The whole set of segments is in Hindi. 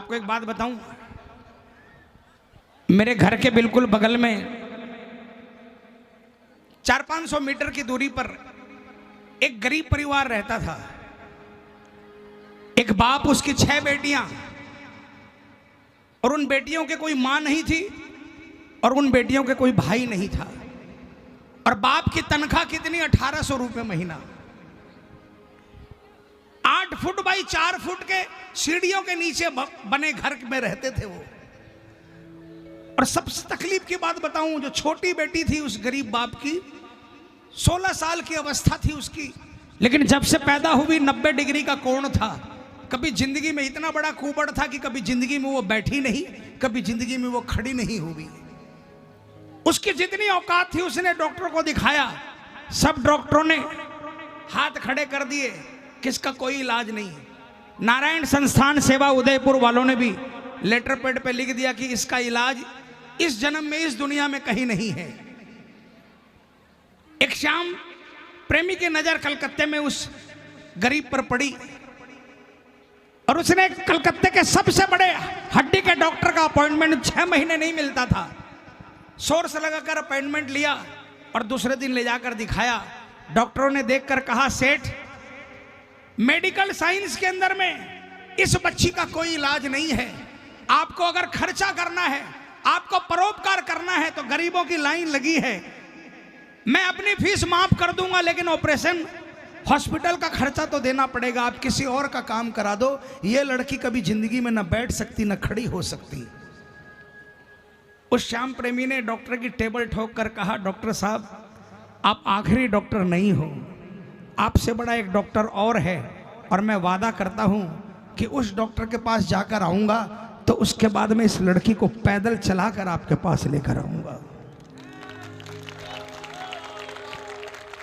आपको एक बात बताऊं, मेरे घर के बिल्कुल बगल में 400-500 मीटर की दूरी पर एक गरीब परिवार रहता था। एक बाप, उसकी 6 बेटियां, और उन बेटियों के कोई मां नहीं थी और उन बेटियों के कोई भाई नहीं था। और बाप की तनख्वाह कितनी? 1800 रुपये महीना। 8 फुट बाई 4 फुट के सीढ़ियों के नीचे बने घर में रहते थे वो। और सबसे तकलीफ की बात बताऊं, जो छोटी बेटी थी उस गरीब बाप की, 16 साल की अवस्था थी उसकी, लेकिन जब से पैदा हुई 90 डिग्री का कोण था। कभी जिंदगी में इतना बड़ा कुबड़ था कि कभी जिंदगी में वो बैठी नहीं, कभी जिंदगी में वो खड़ी नहीं हुई। उसकी जितनी औकात थी उसने डॉक्टर को दिखाया, सब डॉक्टरों ने हाथ खड़े कर दिए, किसका कोई इलाज नहीं। नारायण संस्थान सेवा उदयपुर वालों ने भी लेटर पैड पे लिख दिया कि इसका इलाज इस जन्म में इस दुनिया में कहीं नहीं है। एक शाम प्रेमी की नजर कलकत्ते में उस गरीब पर पड़ी और उसने कलकत्ते के सबसे बड़े हड्डी के डॉक्टर का अपॉइंटमेंट 6 महीने नहीं मिलता था, सोर्स लगाकर अपॉइंटमेंट लिया और दूसरे दिन ले जाकर दिखाया। डॉक्टरों ने देखकर कहा, सेठ, मेडिकल साइंस के अंदर में इस बच्ची का कोई इलाज नहीं है। आपको अगर खर्चा करना है, आपको परोपकार करना है तो गरीबों की लाइन लगी है, मैं अपनी फीस माफ कर दूंगा, लेकिन ऑपरेशन हॉस्पिटल का खर्चा तो देना पड़ेगा। आप किसी और का काम करा दो, ये लड़की कभी जिंदगी में न बैठ सकती न खड़ी हो सकती। उस श्याम प्रेमी ने डॉक्टर की टेबल ठोक कर कहा, डॉक्टर साहब, आप आखिरी डॉक्टर नहीं हो, आपसे बड़ा एक डॉक्टर और है, और मैं वादा करता हूं कि उस डॉक्टर के पास जाकर आऊंगा तो उसके बाद में इस लड़की को पैदल चलाकर आपके पास लेकर आऊंगा।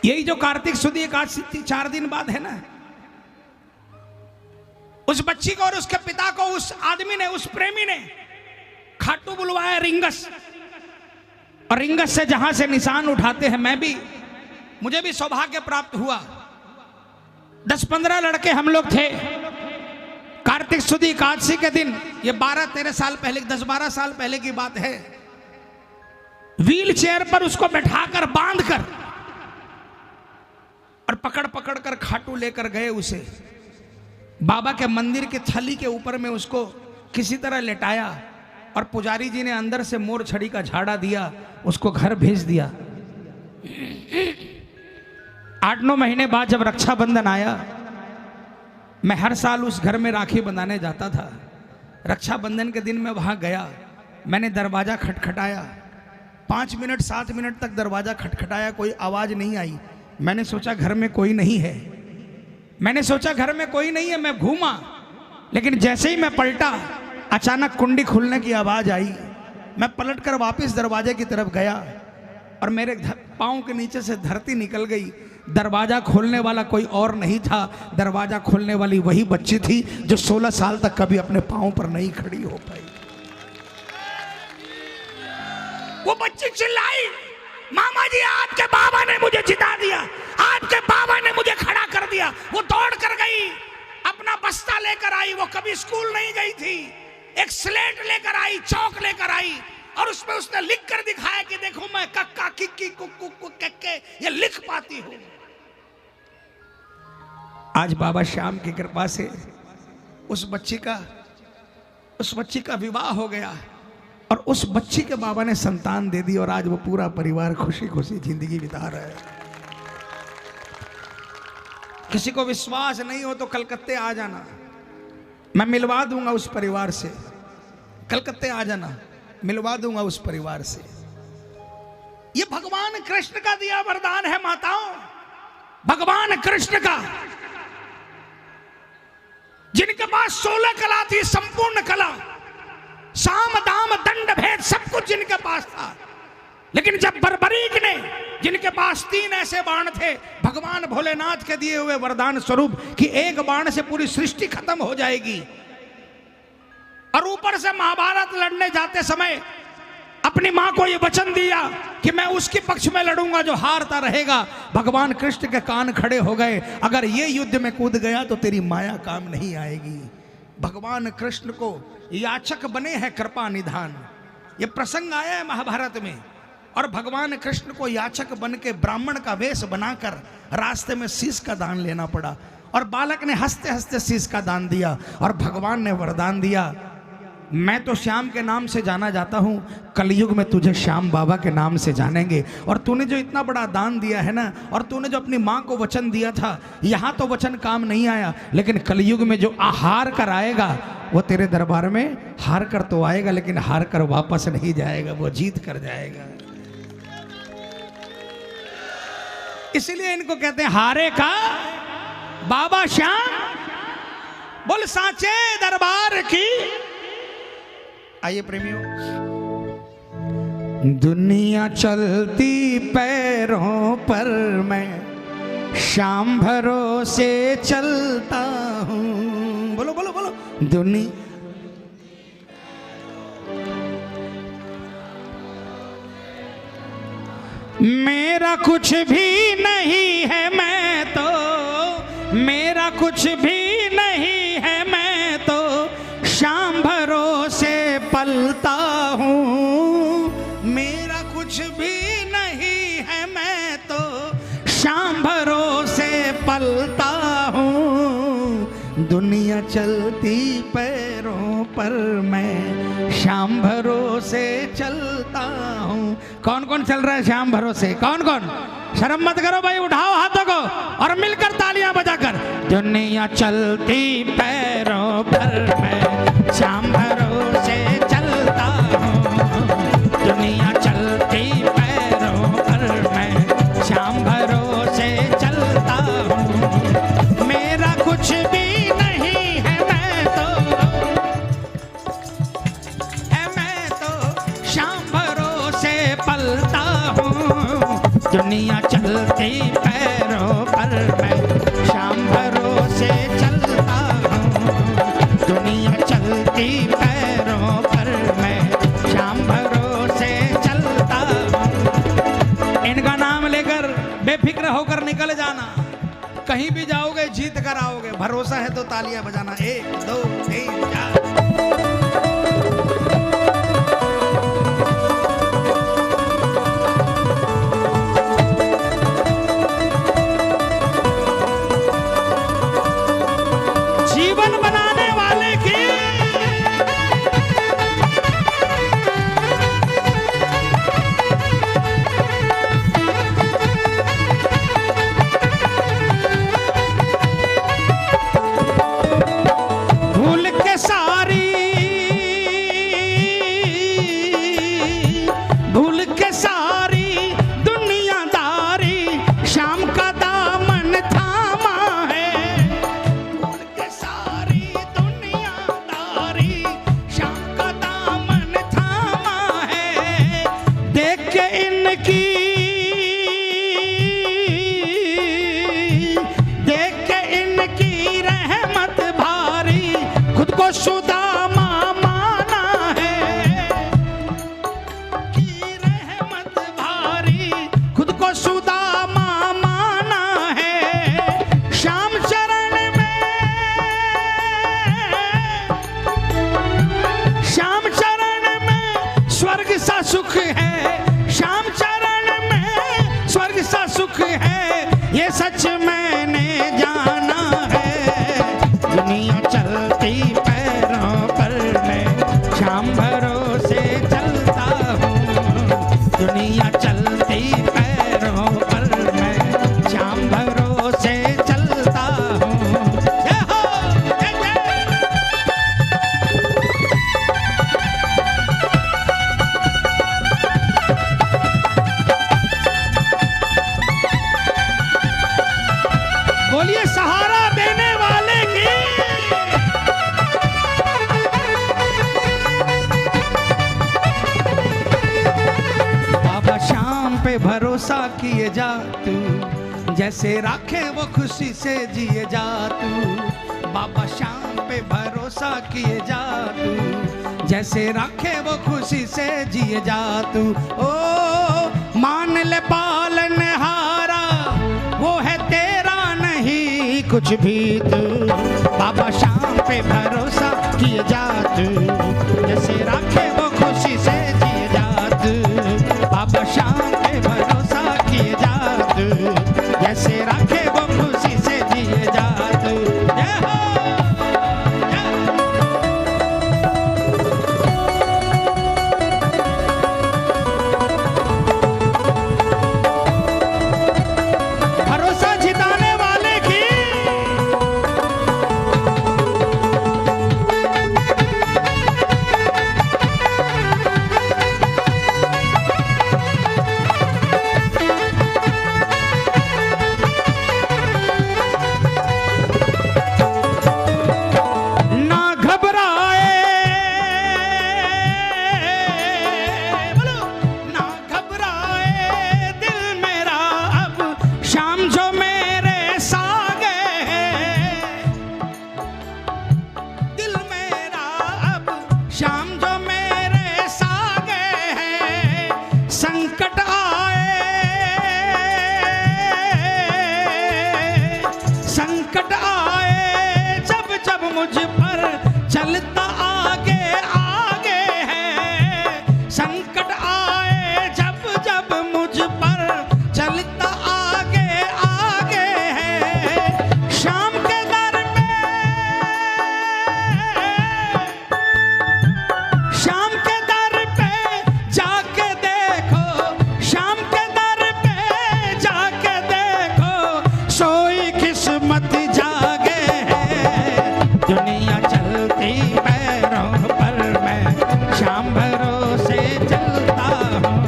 यही जो कार्तिक सुद एकादशी 4 दिन बाद है ना, उस बच्ची को और उसके पिता को उस आदमी ने, उस प्रेमी ने खाटू बुलवाया रिंगस, और रिंगस से जहां से निशान उठाते हैं, मुझे भी सौभाग्य प्राप्त हुआ। 10-15 लड़के हम लोग थे। कार्तिक सुद एकादशी के दिन, ये 12-13 साल पहले, 10-12 साल पहले की बात है, व्हील चेयर पर उसको बैठाकर बांधकर और पकड़ पकड़ कर खाटू लेकर गए उसे। बाबा के मंदिर के थली के ऊपर में उसको किसी तरह लेटाया और पुजारी जी ने अंदर से मोर छड़ी का झाड़ा दिया, उसको घर भेज दिया। 8-9 महीने बाद जब रक्षाबंधन आया, मैं हर साल उस घर में राखी बंधाने जाता था। रक्षाबंधन के दिन मैं वहां गया, मैंने दरवाजा खटखटाया, 5 मिनट 7 मिनट तक दरवाजा खटखटाया, कोई आवाज नहीं आई। मैंने सोचा घर में कोई नहीं है, मैं घूमा, लेकिन जैसे ही मैं पलटा, अचानक कुंडी खुलने की आवाज आई। मैं पलटकर वापस दरवाजे की तरफ गया और मेरे पांव के नीचे से धरती निकल गई। दरवाजा खोलने वाला कोई और नहीं था, दरवाजा खोलने वाली वही बच्ची थी जो 16 साल तक कभी अपने पांव पर नहीं खड़ी हो पाई। वो बच्ची चिल्लाई, मामा जी, आपके बाबा ने मुझे जिता दिया, आपके बाबा ने मुझे खड़ा कर दिया। वो दौड़ कर गई, अपना बस्ता लेकर आई। वो कभी स्कूल नहीं गई थी, एक स्लेट लेकर आई, चौक लेकर आई, और उसमें उसने लिख कर दिखाया कि देखो मैं कक्का किक्की कुक्कू कक्के ये लिख पाती हूं। आज बाबा श्याम की कृपा से उस बच्ची का विवाह हो गया और उस बच्ची के बाबा ने संतान दे दी, और आज वो पूरा परिवार खुशी खुशी जिंदगी बिता रहा है। किसी को विश्वास नहीं हो तो कलकत्ते आ जाना, मैं मिलवा दूंगा उस परिवार से। कलकत्ते आ जाना, मिलवा दूंगा उस परिवार से। ये भगवान कृष्ण का दिया वरदान है माताओं, भगवान कृष्ण का, जिनके पास 16 कला थी, संपूर्ण कला, साम दाम दंड भेद सब कुछ जिनके पास था। लेकिन जब बर्बरीक ने, जिनके पास 3 ऐसे बाण थे, भगवान भोलेनाथ के दिए हुए वरदान स्वरूप, कि एक बाण से पूरी सृष्टि खत्म हो जाएगी, और ऊपर से महाभारत लड़ने जाते समय अपनी मां को यह वचन दिया कि मैं उसके पक्ष में लड़ूंगा जो हारता रहेगा। भगवान कृष्ण के कान खड़े हो गए, अगर ये युद्ध में कूद गया तो तेरी माया काम नहीं आएगी। भगवान कृष्ण को याचक बने हैं कृपा निधान। ये प्रसंग आया है महाभारत में। और भगवान कृष्ण को याचक बन के ब्राह्मण का वेश बनाकर रास्ते में शीश का दान लेना पड़ा। और बालक ने हंसते हंसते शीश का दान दिया और भगवान ने वरदान दिया, मैं तो श्याम के नाम से जाना जाता हूँ, कलयुग में तुझे श्याम बाबा के नाम से जानेंगे। और तूने जो इतना बड़ा दान दिया है ना, और तूने जो अपनी माँ को वचन दिया था, यहाँ तो वचन काम नहीं आया, लेकिन कलयुग में जो हार कर आएगा वो तेरे दरबार में हार कर तो आएगा, लेकिन हार कर वापस नहीं जाएगा, वो जीत कर जाएगा। इसलिए इनको कहते हैं हारे का बाबा श्याम, बोल साचे दरबार की। आइए प्रेमियों, दुनिया चलती पैरों पर, मैं श्याम भरोसे चलता हूँ। बोलो बोलो बोलो। दुनिया मेरा कुछ भी नहीं है, मैं तो मेरा कुछ भी नहीं है, मैं तो श्याम भरोसे पलता हूँ। मेरा कुछ भी नहीं है, मैं तो श्याम भरोसे पलता हूँ। दुनिया चलती पैरों पर, मैं श्याम भरोसे चलता हूँ। कौन कौन चल रहा है श्याम भरोसे? कौन कौन? शर्म मत करो भाई, उठाओ हाथों को और मिलकर तालियां बजाकर। दुनिया चलती पैरों पर, मैं श्याम भरोसे चलता हूँ। दुनिया चलती पैरों पर, मैं श्याम भरोसे चलता हूँ। मेरा कुछ भी नहीं है, मैं तो श्याम भरोसे पलता हूँ। दुनिया चलती पैरों पर, मैं श्याम भरोसे चलता हूँ। दुनिया चलती पैरों पर, मैं श्याम भरोसे चलता हूँ। इनका नाम लेकर बेफिक्र होकर निकल जाना, कहीं भी जाओगे जीत कर आओगे। भरोसा है तो तालियां बजाना। 1 2 3 4। सच मैंने जाना है। दुनिया चलती पैरों पर, मैं श्याम भरोसे चलता हूँ। दुनिया चलती पैरों पर, मैं श्याम भरोसे चलता हूँ। जय हो जय जय। बोलिए सहारा देने वाले की। बाबा श्याम पे भरोसा किए जा तू, जैसे राखे वो खुशी से जिए जा तू। बाबा श्याम पे भरोसा किए जा तू, जैसे राखे वो खुशी से जिए जा तू। ओ मान ले पालनहारा, वो है तेरा नहीं कुछ भी तू। बाबा श्याम पे भरोसा किए जात, जैसे राखे वो खुशी से जिए जात। बाबा शाम पे भरोसा किए जात, जैसे राखे वो खुशी से जिए जात। जय हो। भरोसा जिताने वाले की ना घबराए, बोलो ना घबराए दिल मेरा अब, शाम जो मेरे सागे है। दिल मेरा अब शाम जो मेरे सागे है। संकट आए, संकट आए जब जब मुझ पर, चलता आगे आगे है। संकट आए जब जब मुझ पर, चलता आगे आगे है। शाम के दर पे, शाम के दर पे जाके देखो, शाम के दर पे जाके देखो, सोई किस्मत जागे है। दुनिया चलती पैरों पर, मैं शाम भरोसे चलता हूँ।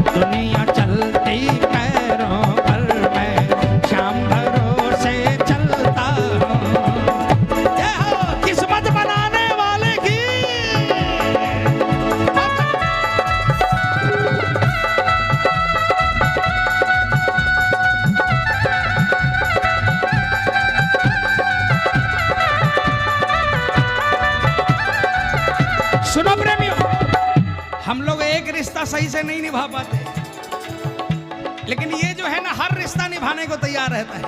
दुनिया चलती पैरों पर, मैं शाम भरोसे चलता हूँ। जय हो किस्मत बनाने वाले की। सुनो प्रेमियों, हम लोग एक रिश्ता सही से नहीं निभा पाते, लेकिन ये जो है ना हर रिश्ता निभाने को तैयार रहता है।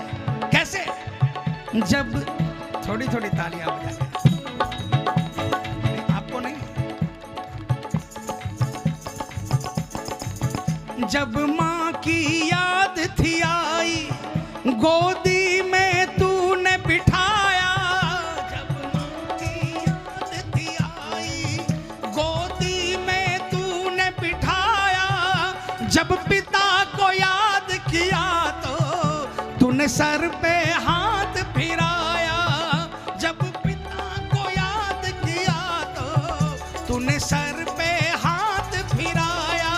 कैसे? जब थोड़ी थोड़ी तालियां बजा के, आपको नहीं, जब माँ की याद थी आई, गोदी में तूने बिठाया। जब माँ की याद थी आई, गोदी में तूने बिठाया। जब पिता को याद किया तो तूने सर पे हाथ फिराया। जब पिता को याद किया तो तूने सर पे हाथ फिराया।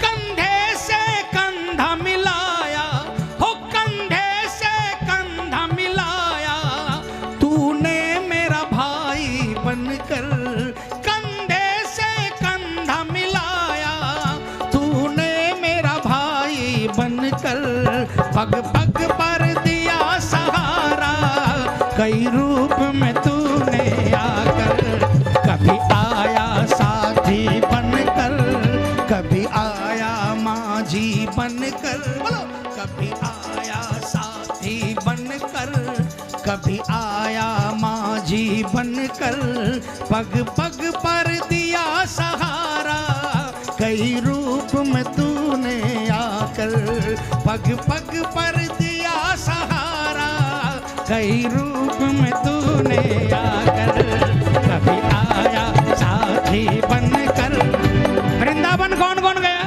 कंधे से कंधा मिलाया, हो कंधे से कंधा मिलाया। तूने मेरा भाई बनकर, कंधे से कंधा मिलाया। तूने मेरा भाई बनकर, पग पग पर दिया सहारा। कई रूप में तूने आकर, कभी आया साथी बनकर, कभी आया माझी बनकर। बोलो कभी आया साथी बनकर, कभी आया माझी बनकर। पग पग पर दिया सहारा, कई रूप में तूने आकर। पग पग पर दिया सहारा, कई रूप में तूने आकर। कभी आया साथी बनकर। वृंदावन कौन कौन गया?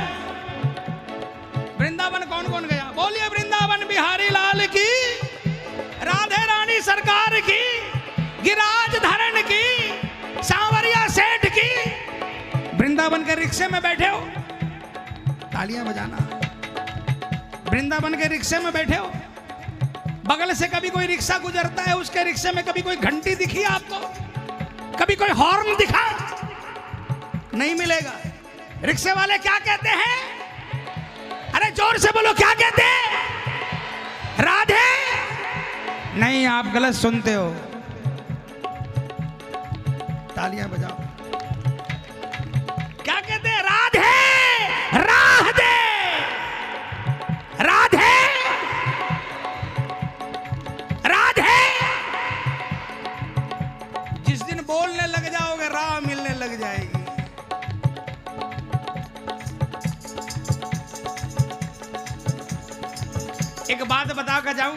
वृंदावन कौन कौन गया? बोलिए वृंदावन बिहारी लाल की, राधे रानी सरकार की, गिरिराज धरण की, सांवरिया सेठ की। वृंदावन के रिक्शे में बैठे हो, तालियां बजाना। वृंदावन के रिक्शे में बैठे हो, बगल से कभी कोई रिक्शा गुजरता है, उसके रिक्शे में कभी कोई घंटी दिखी आपको? कभी कोई हॉर्न दिखा? नहीं मिलेगा। रिक्शे वाले क्या कहते हैं? अरे जोर से बोलो, क्या कहते हैं? राधे? नहीं, आप गलत सुनते हो। तालियां बजाओ। क्या कहते हैं? राधे, राह दे, राधे, राधे। राह मिलने लग जाएगी। एक बात बता कर जाऊं,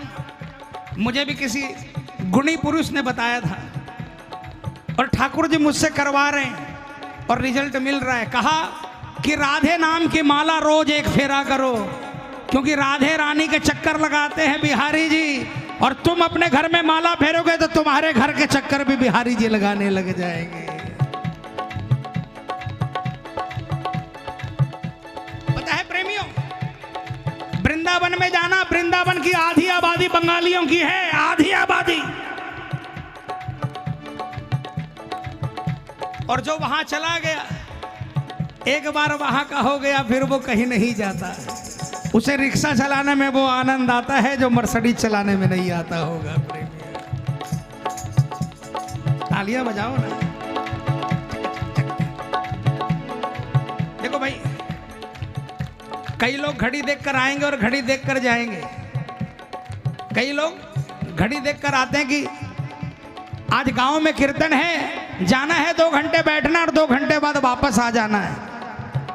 मुझे भी किसी गुणी पुरुष ने बताया था और ठाकुर जी मुझसे करवा रहे हैं और रिजल्ट मिल रहा है। कहा कि राधे नाम की माला रोज एक फेरा करो, क्योंकि राधे रानी के चक्कर लगाते हैं बिहारी जी, और तुम अपने घर में माला फेरोगे तो तुम्हारे घर के चक्कर भी बिहारी जी लगाने लग जाएंगे। पता है प्रेमियों, वृंदावन में जाना, वृंदावन की आधी आबादी बंगालियों की है, आधी आबादी। और जो वहां चला गया, एक बार वहां का हो गया, फिर वो कहीं नहीं जाता। उसे रिक्शा चलाने में वो आनंद आता है जो मर्सिडीज चलाने में नहीं आता होगा। तालियां बजाओ ना। देखो भाई, कई लोग घड़ी देखकर आएंगे और घड़ी देखकर जाएंगे। कई लोग घड़ी देखकर आते हैं कि आज गांव में कीर्तन है, जाना है 2 घंटे बैठना और 2 घंटे बाद वापस आ जाना है।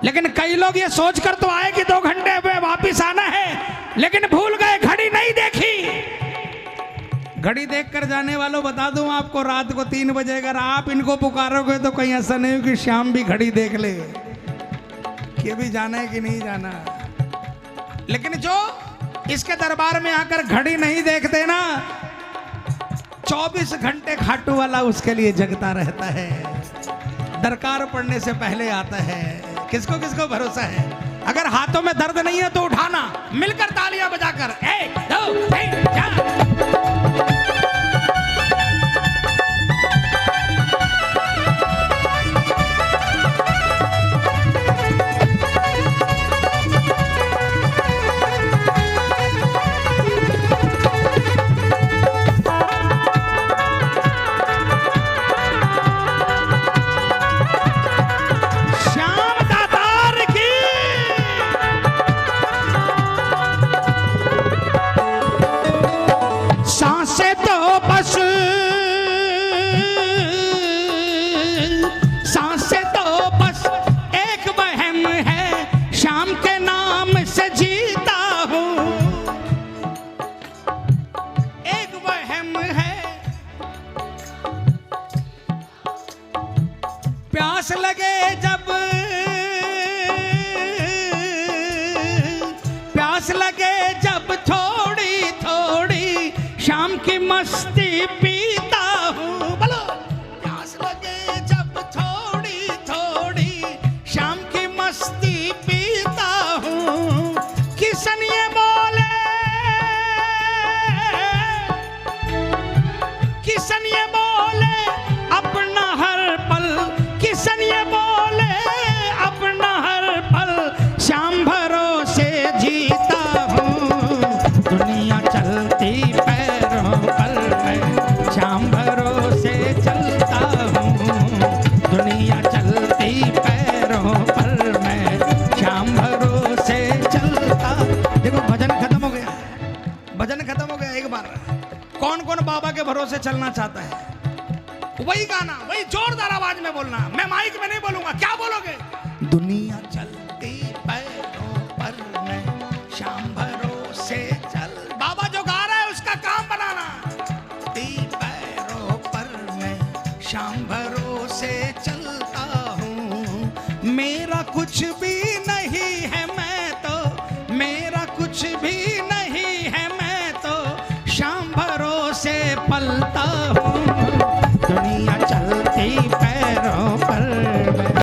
लेकिन कई लोग ये सोचकर तो आए कि 2 घंटे में वापस आना है, लेकिन भूल गए, घड़ी नहीं देखी। घड़ी देखकर जाने वालों बता दूं आपको, रात को 3 बजे अगर आप इनको पुकारोगे तो कहीं ऐसा नहीं हो कि शाम भी घड़ी देख ले कि अभी जाना है कि नहीं जाना। लेकिन जो इसके दरबार में आकर घड़ी नहीं देखते ना, 24 घंटे खाटू वाला उसके लिए जगता रहता है, दरकार पड़ने से पहले आता है। किसको किसको भरोसा है? अगर हाथों में दर्द नहीं है तो उठाना, मिलकर तालियां बजाकर 1 2 3 4। प्यास लगे जब थोड़ी थोड़ी शाम की मस्ती पीता हूँ। बोलो, प्यास लगे जब थोड़ी थोड़ी शाम की मस्ती पीता हूँ। किसन ये बोले, किसन ये बोले अपना हर पल, किसन ये बोले अपना हर पल शाम भरोसे जीता हूँ। दुनिया चलती पैरों पर मैं शाम भरोसे चलता हूँ। दुनिया चलती पैरों पर मैं शाम भरोसे चलता। देखो भजन खत्म हो गया, भजन खत्म हो गया। एक बार कौन कौन बाबा के भरोसे चलना चाहता है? वही गाना, वही जोरदार